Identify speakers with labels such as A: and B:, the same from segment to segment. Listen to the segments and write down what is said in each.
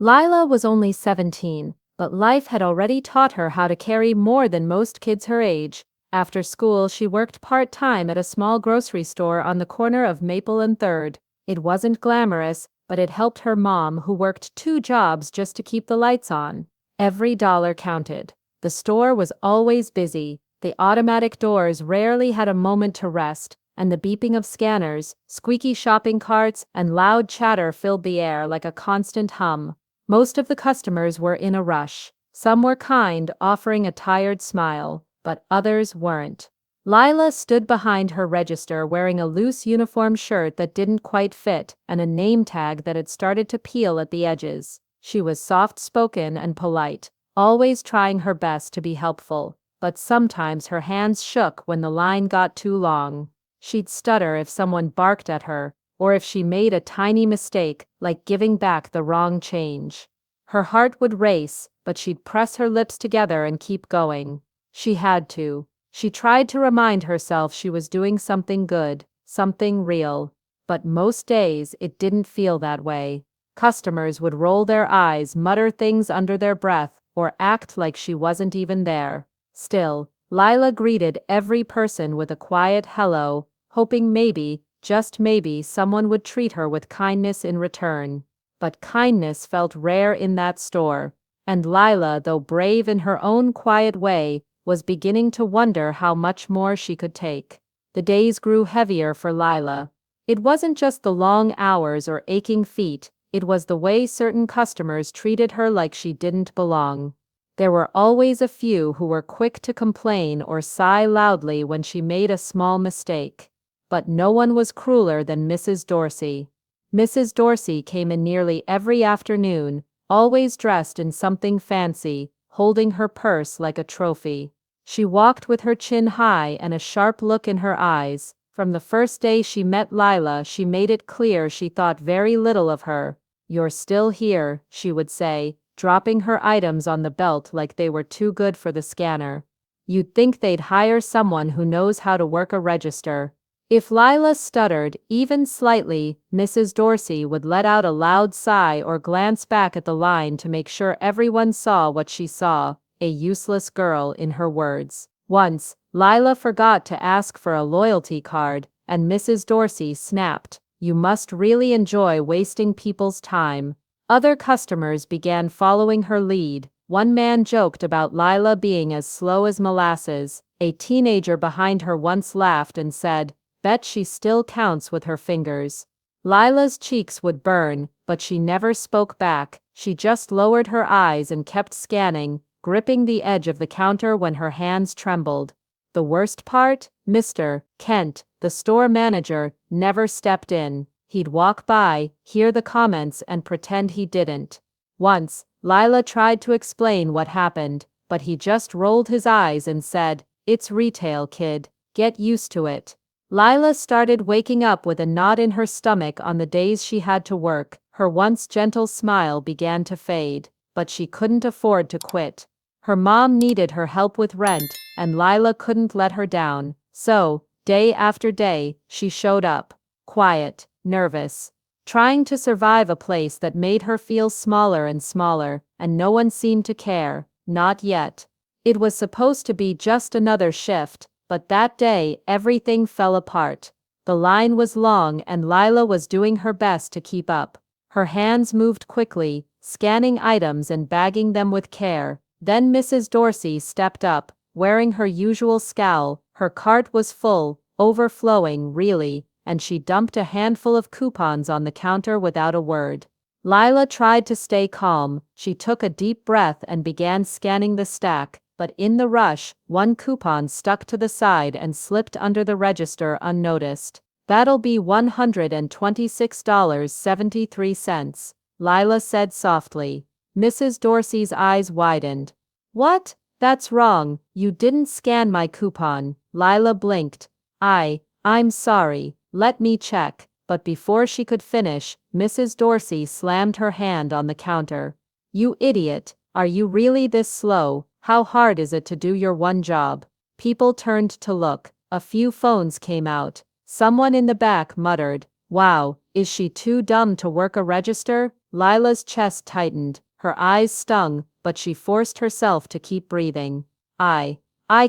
A: Lila was only 17, but life had already taught her how to carry more than most kids her age. After school, she worked part-time at a small grocery store on the corner of Maple and 3rd. It wasn't glamorous, but it helped her mom, who worked 2 jobs just to keep the lights on. Every dollar counted. The store was always busy. The automatic doors rarely had a moment to rest, and the beeping of scanners, squeaky shopping carts, and loud chatter filled the air like a constant hum. Most of the customers were in a rush. Some were kind, offering a tired smile, but others weren't. Lila stood behind her register wearing a loose uniform shirt that didn't quite fit and a name tag that had started to peel at the edges. She was soft-spoken and polite, always trying her best to be helpful, but sometimes her hands shook when the line got too long. She'd stutter if someone barked at her, or if she made a tiny mistake, like giving back the wrong change. Her heart would race, but she'd press her lips together and keep going. She had to. She tried to remind herself she was doing something good, something real. But most days it didn't feel that way. Customers would roll their eyes, mutter things under their breath, or act like she wasn't even there. Still, Lila greeted every person with a quiet hello, hoping maybe, just maybe, someone would treat her with kindness in return. But kindness felt rare in that store, and Lila, though brave in her own quiet way, was beginning to wonder how much more she could take. The days grew heavier for Lila. It wasn't just the long hours or aching feet, it was the way certain customers treated her like she didn't belong. There were always a few who were quick to complain or sigh loudly when she made a small mistake. But no one was crueler than Mrs. Dorsey. Mrs. Dorsey came in nearly every afternoon, always dressed in something fancy, holding her purse like a trophy. She walked with her chin high and a sharp look in her eyes. From the first day she met Lila, she made it clear she thought very little of her. "You're still here," she would say, dropping her items on the belt like they were too good for the scanner. "You'd think they'd hire someone who knows how to work a register." If Lila stuttered, even slightly, Mrs. Dorsey would let out a loud sigh or glance back at the line to make sure everyone saw what she saw, a useless girl, in her words. Once, Lila forgot to ask for a loyalty card, and Mrs. Dorsey snapped, "You must really enjoy wasting people's time." Other customers began following her lead. One man joked about Lila being as slow as molasses. A teenager behind her once laughed and said, "Bet she still counts with her fingers." Lila's cheeks would burn, but she never spoke back. She just lowered her eyes and kept scanning, gripping the edge of the counter when her hands trembled. The worst part? Mr. Kent, the store manager, never stepped in. He'd walk by, hear the comments, and pretend he didn't. Once, Lila tried to explain what happened, but he just rolled his eyes and said, "It's retail, kid. Get used to it." Lila started waking up with a knot in her stomach on the days she had to work. Her once gentle smile began to fade, but she couldn't afford to quit. Her mom needed her help with rent, and Lila couldn't let her down. So, day after day, she showed up. Quiet, nervous, trying to survive a place that made her feel smaller and smaller, and no one seemed to care. Not yet. It was supposed to be just another shift, but that day everything fell apart. The line was long and Lila was doing her best to keep up. Her hands moved quickly, scanning items and bagging them with care. Then Mrs. Dorsey stepped up, wearing her usual scowl. Her cart was full, overflowing, really, and she dumped a handful of coupons on the counter without a word. Lila tried to stay calm. She took a deep breath and began scanning the stack, but in the rush, one coupon stuck to the side and slipped under the register unnoticed. "That'll be $126.73, Lila said softly. Mrs. Dorsey's eyes widened. "What? That's wrong. You didn't scan my coupon." Lila blinked. I'm sorry. Let me check." But before she could finish, Mrs. Dorsey slammed her hand on the counter. "You idiot. Are you really this slow? How hard is it to do your one job?" People turned to look. A few phones came out. Someone in the back muttered, "Wow, is she too dumb to work a register?" Lila's chest tightened, her eyes stung, but she forced herself to keep breathing. I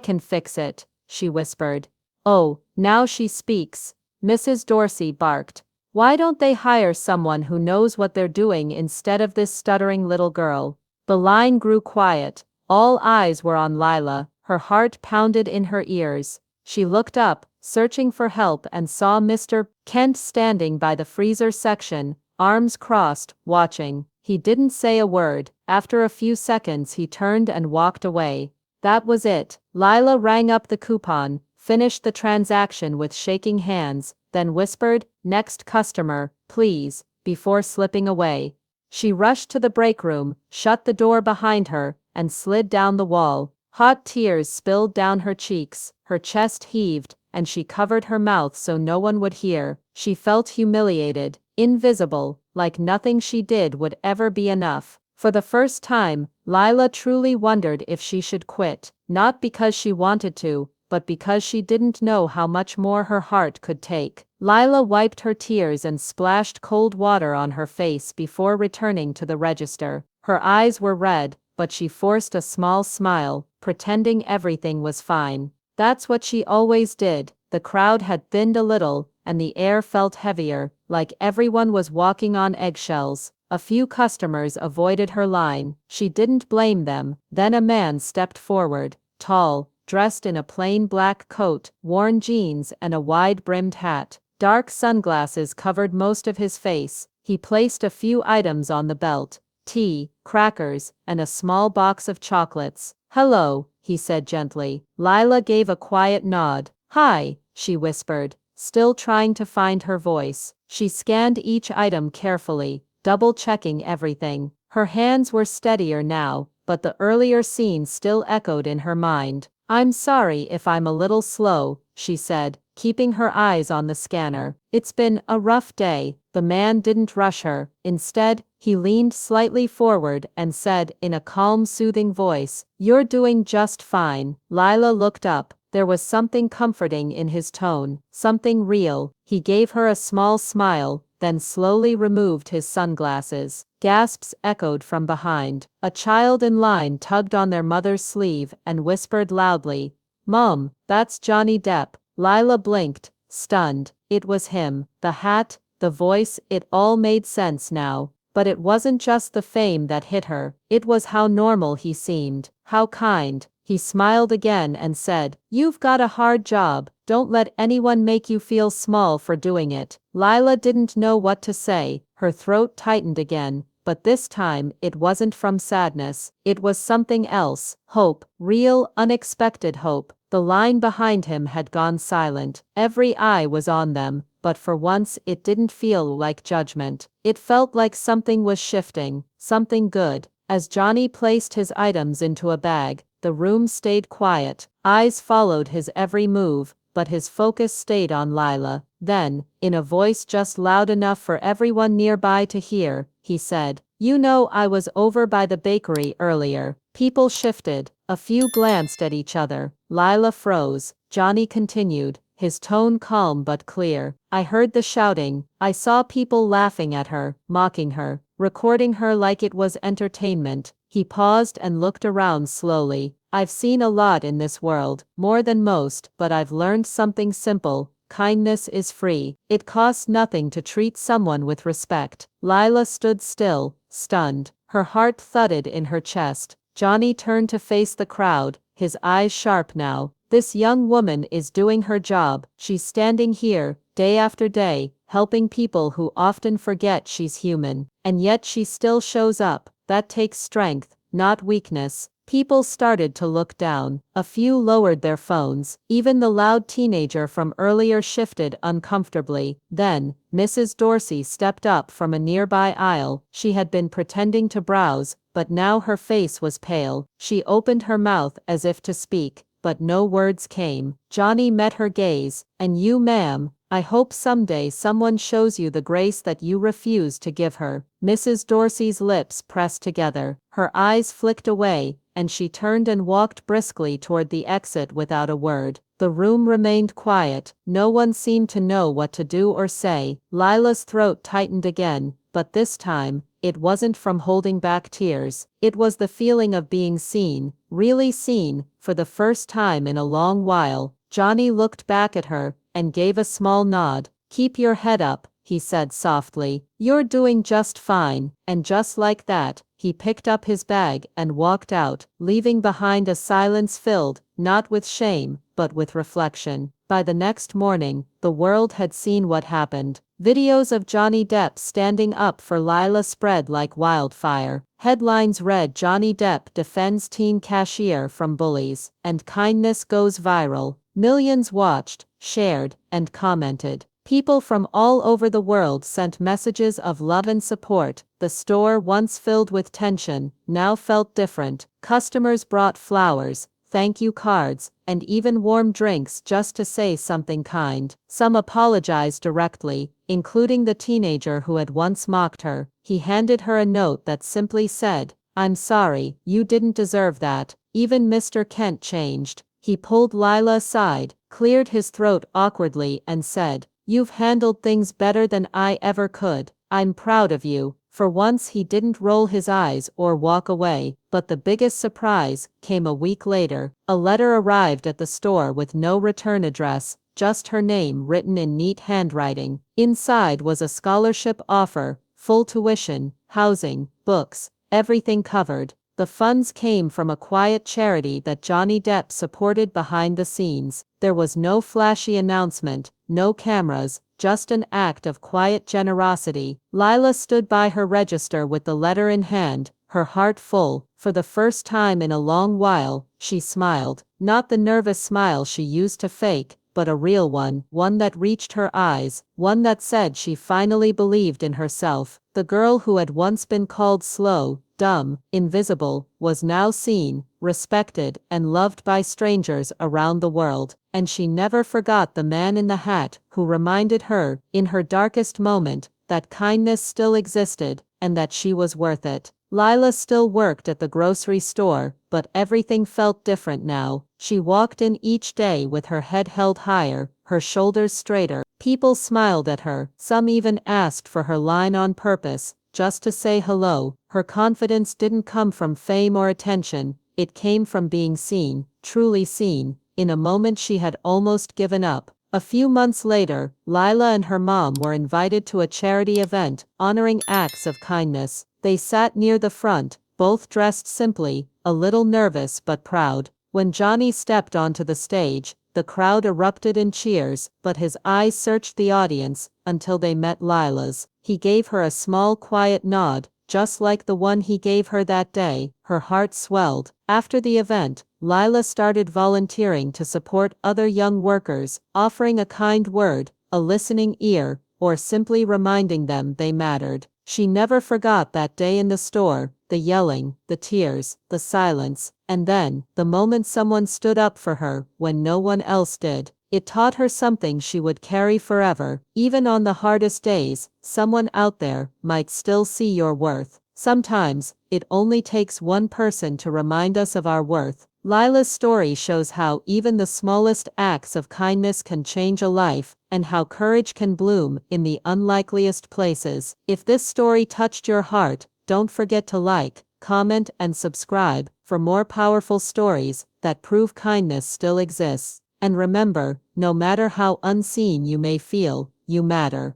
A: can fix it, she whispered. Oh, now she speaks. Mrs. Dorsey barked. Why don't they hire someone who knows what they're doing instead of this stuttering little girl? The line grew quiet. All eyes were on Lila, her heart pounded in her ears. She looked up, searching for help, and saw Mr. Kent standing by the freezer section, arms crossed, watching. He didn't say a word. After a few seconds he turned and walked away. That was it. Lila rang up the coupon, finished the transaction with shaking hands, then whispered, "Next customer, please," before slipping away. She rushed to the break room, shut the door behind her, and slid down the wall. Hot tears spilled down her cheeks, her chest heaved, and she covered her mouth so no one would hear. She felt humiliated, invisible, like nothing she did would ever be enough. For the first time, Lila truly wondered if she should quit, not because she wanted to, but because she didn't know how much more her heart could take. Lila wiped her tears and splashed cold water on her face before returning to the register. Her eyes were red, but she forced a small smile, pretending everything was fine. That's what she always did. The crowd had thinned a little, and the air felt heavier, like everyone was walking on eggshells. A few customers avoided her line. She didn't blame them. Then a man stepped forward, tall, dressed in a plain black coat, worn jeans, and a wide-brimmed hat. Dark sunglasses covered most of his face. He placed a few items on the belt: tea, crackers, and a small box of chocolates. "Hello," he said gently. Lila gave a quiet nod. "Hi," she whispered, still trying to find her voice. She scanned each item carefully, double-checking everything. Her hands were steadier now, but the earlier scene still echoed in her mind. "I'm sorry if I'm a little slow," she said, keeping her eyes on the scanner. "It's been a rough day." The man didn't rush her. Instead, he leaned slightly forward and said in a calm, soothing voice, "You're doing just fine." Lila looked up. There was something comforting in his tone, something real. He gave her a small smile, then slowly removed his sunglasses. Gasps echoed from behind. A child in line tugged on their mother's sleeve and whispered loudly, "Mom, that's Johnny Depp." Lila blinked, stunned. It was him. The hat, the voice, it all made sense now. But it wasn't just the fame that hit her. It was how normal he seemed, how kind. He smiled again and said, "You've got a hard job. Don't let anyone make you feel small for doing it." Lila didn't know what to say. Her throat tightened again, but this time it wasn't from sadness. It was something else. Hope. Real, unexpected hope. The line behind him had gone silent. Every eye was on them, but for once it didn't feel like judgment. It felt like something was shifting, something good. As Johnny placed his items into a bag, the room stayed quiet. Eyes followed his every move, but his focus stayed on Lila. Then, in a voice just loud enough for everyone nearby to hear, he said, "You know, I was over by the bakery earlier." People shifted. A few glanced at each other. Lila froze. Johnny continued, his tone calm but clear. "I heard the shouting. I saw people laughing at her, mocking her, recording her like it was entertainment." He paused and looked around slowly. "I've seen a lot in this world, more than most, but I've learned something simple. Kindness is free. It costs nothing to treat someone with respect." Lila stood still, stunned. Her heart thudded in her chest. Johnny turned to face the crowd, his eyes sharp now. "This young woman is doing her job. She's standing here, day after day, helping people who often forget she's human. And yet she still shows up. That takes strength, not weakness." People started to look down. A few lowered their phones. Even the loud teenager from earlier shifted uncomfortably. Then, Mrs. Dorsey stepped up from a nearby aisle. She had been pretending to browse, but now her face was pale. She opened her mouth as if to speak, but no words came. Johnny met her gaze. "And you, ma'am, I hope someday someone shows you the grace that you refuse to give her." Mrs. Dorsey's lips pressed together. Her eyes flicked away, and she turned and walked briskly toward the exit without a word. The room remained quiet. No one seemed to know what to do or say. Lila's throat tightened again, but this time, it wasn't from holding back tears. It was the feeling of being seen, really seen, for the first time in a long while. Johnny looked back at her and gave a small nod. "Keep your head up," he said softly. "You're doing just fine." And just like that, he picked up his bag and walked out, leaving behind a silence filled, not with shame, but with reflection. By the next morning, the world had seen what happened. Videos of Johnny Depp standing up for Lila spread like wildfire. Headlines read, "Johnny Depp defends teen cashier from bullies," and "Kindness goes viral." Millions watched, shared, and commented. People from all over the world sent messages of love and support. The store, once filled with tension, now felt different. Customers brought flowers, thank you cards, and even warm drinks just to say something kind. Some apologized directly, including the teenager who had once mocked her. He handed her a note that simply said, "I'm sorry, you didn't deserve that." Even Mr. Kent changed. He pulled Lila aside, cleared his throat awkwardly, and said, "You've handled things better than I ever could. I'm proud of you." For once he didn't roll his eyes or walk away, but the biggest surprise came a week later. A letter arrived at the store with no return address, just her name written in neat handwriting. Inside was a scholarship offer, full tuition, housing, books, everything covered. The funds came from a quiet charity that Johnny Depp supported behind the scenes. There was no flashy announcement, no cameras, just an act of quiet generosity. Lila stood by her register with the letter in hand, her heart full. For the first time in a long while, she smiled. Not the nervous smile she used to fake, but a real one that reached her eyes, one that said she finally believed in herself. The girl who had once been called slow, dumb, invisible, was now seen, respected, and loved by strangers around the world. And she never forgot the man in the hat who reminded her, in her darkest moment, that kindness still existed, and that she was worth it. Lila still worked at the grocery store, but everything felt different now. She walked in each day with her head held higher, her shoulders straighter. People smiled at her, some even asked for her line on purpose, just to say hello. Her confidence didn't come from fame or attention, it came from being seen, truly seen, in a moment she had almost given up. A few months later, Lila and her mom were invited to a charity event, honoring acts of kindness. They sat near the front, both dressed simply, a little nervous but proud. When Johnny stepped onto the stage, the crowd erupted in cheers, but his eyes searched the audience until they met Lila's. He gave her a small quiet nod, just like the one he gave her that day. Her heart swelled. After the event, Lila started volunteering to support other young workers, offering a kind word, a listening ear, or simply reminding them they mattered. She never forgot that day in the store, the yelling, the tears, the silence, and then, the moment someone stood up for her when no one else did. It taught her something she would carry forever. Even on the hardest days, someone out there might still see your worth. Sometimes, it only takes one person to remind us of our worth. Lila's story shows how even the smallest acts of kindness can change a life, and how courage can bloom in the unlikeliest places. If this story touched your heart, don't forget to like, comment, and subscribe for more powerful stories that prove kindness still exists. And remember, no matter how unseen you may feel, you matter.